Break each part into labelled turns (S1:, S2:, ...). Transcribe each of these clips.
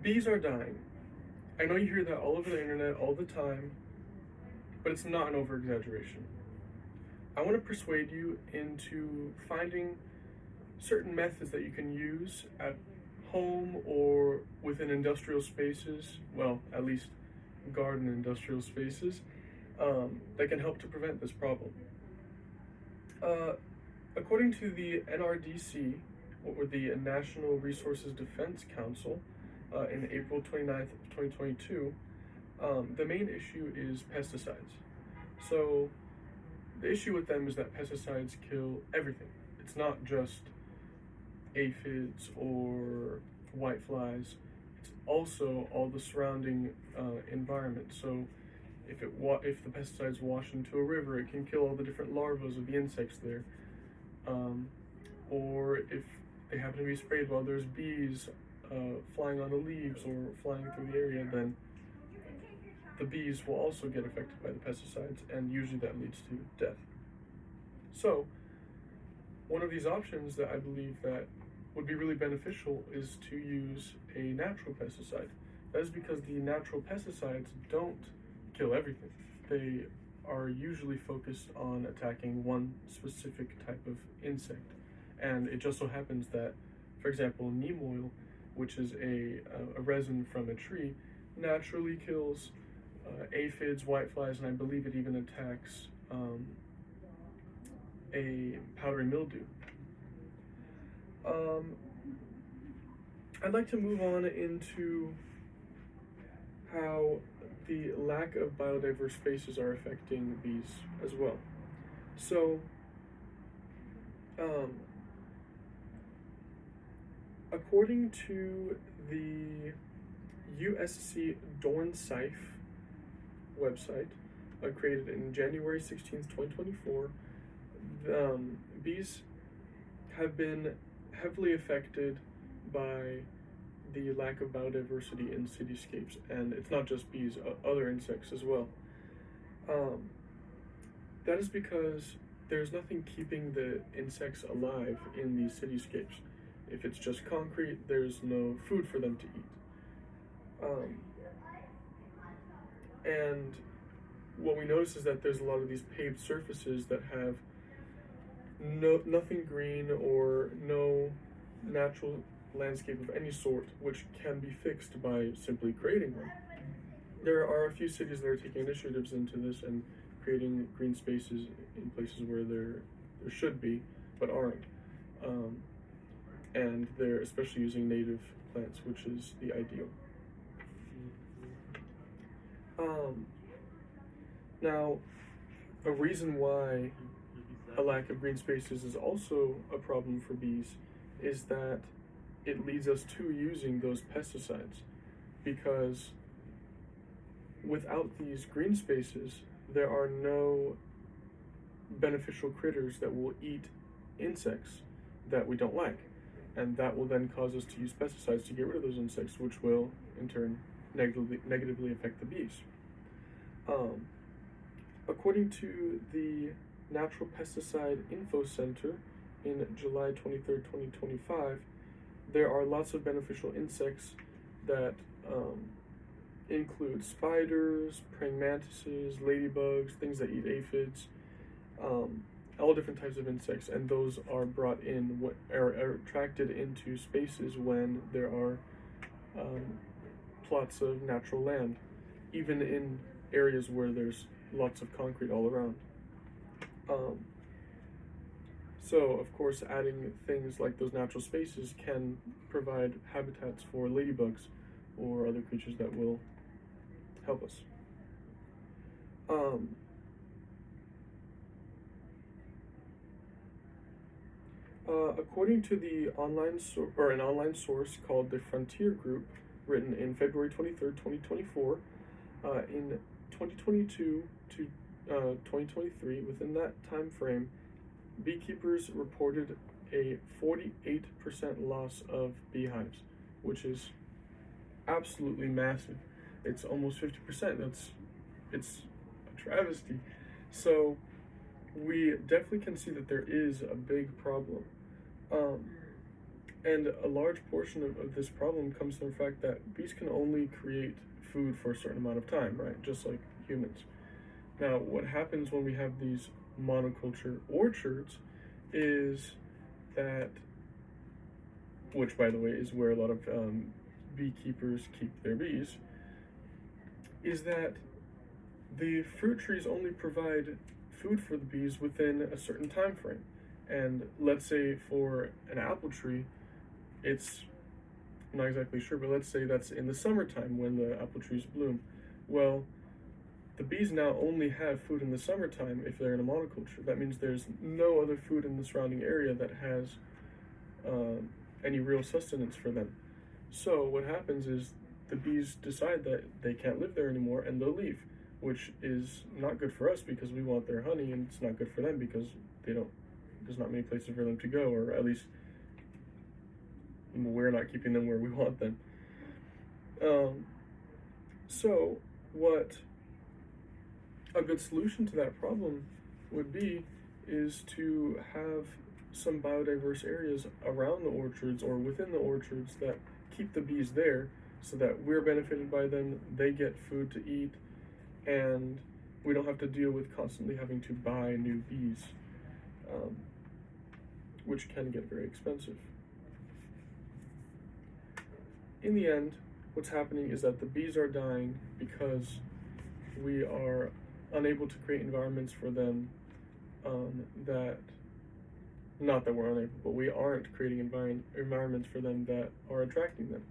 S1: Bees are dying. I know you hear that all over the internet all the time, but it's not an over exaggeration. I want to persuade you into finding certain methods that you can use at home or within industrial spaces, well, at least garden industrial spaces, that can help to prevent this problem. Uh, According to the NRDC, or the National Resources Defense Council, in April 29th, 2022, the main issue is pesticides. So, the issue with them is that pesticides kill everything. It's not just aphids or whiteflies, it's also all the surrounding environment. So, if the pesticides wash into a river, it can kill all the different larvae of the insects there. Or if they happen to be sprayed while there's bees flying on the leaves or flying through the area, then the bees will also get affected by the pesticides, and usually that leads to death. So, one of these options that I believe that would be really beneficial is to use a natural pesticide. That is because the natural pesticides don't kill everything. They are usually focused on attacking one specific type of insect. And it just so happens that, for example, neem oil, which is a resin from a tree, naturally kills aphids, whiteflies, and I believe it even attacks a powdery mildew. I'd like to move on into how the lack of biodiverse spaces are affecting bees as well. So, according to the USC Dornsife website, created in January 16th, 2024, bees have been heavily affected by the lack of biodiversity in cityscapes, and it's not just bees, other insects as well. That is because there's nothing keeping the insects alive in these cityscapes. If it's just concrete, there's no food for them to eat. And what we notice is that there's a lot of these paved surfaces that have nothing green or no natural landscape of any sort, which can be fixed by simply creating one. There are a few cities that are taking initiatives into this and creating green spaces in places where there should be, but aren't. And they're especially using native plants, which is the ideal. Now, a reason why a lack of green spaces is also a problem for bees is that it leads us to using those pesticides, because without these green spaces, there are no beneficial critters that will eat insects that we don't like. And that will then cause us to use pesticides to get rid of those insects, which will, in turn, negatively affect the bees. According to the Natural Pesticide Info Center in July 23rd, 2025, there are lots of beneficial insects that include spiders, praying mantises, ladybugs, things that eat aphids, all different types of insects, and those are brought in, are attracted into spaces when there are plots of natural land, even in areas where there's lots of concrete all around. So, of course, adding things like those natural spaces can provide habitats for ladybugs or other creatures that will help us. According to the an online source called the Frontier Group, written in February 23rd, 2024, in 2022 to 2023, within that time frame, beekeepers reported a 48% loss of beehives, which is absolutely massive. It's almost 50%. It's a travesty. So we definitely can see that there is a big problem. Um, and a large portion of this problem comes from the fact that bees can only create food for a certain amount of time, right? Just like humans. Now, what happens when we have these monoculture orchards is that, which by the way is where a lot of beekeepers keep their bees, is that the fruit trees only provide food for the bees within a certain time frame. And let's say for an apple tree, it's, I'm not exactly sure, but let's say that's in the summertime when the apple trees bloom. Well, the bees now only have food in the summertime if they're in a monoculture. That means there's no other food in the surrounding area that has any real sustenance for them. So what happens is the bees decide that they can't live there anymore and they'll leave, which is not good for us because we want their honey, and it's not good for them because there's not many places for them to go, or at least we're not keeping them where we want them. So what a good solution to that problem would be is to have some biodiverse areas around the orchards or within the orchards that keep the bees there so that we're benefited by them, they get food to eat, and we don't have to deal with constantly having to buy new bees, which can get very expensive. In the end, what's happening is that the bees are dying because we are unable to create environments for them that, not that we're unable, but we aren't creating environments for them that are attracting them.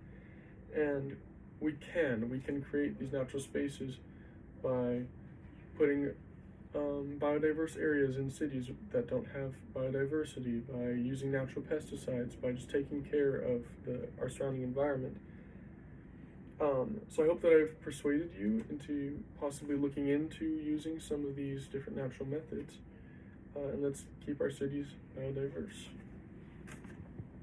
S1: And we can create these natural spaces by putting biodiverse areas in cities that don't have biodiversity, by using natural pesticides, by just taking care of our surrounding environment. So I hope that I've persuaded you into possibly looking into using some of these different natural methods, and let's keep our cities biodiverse.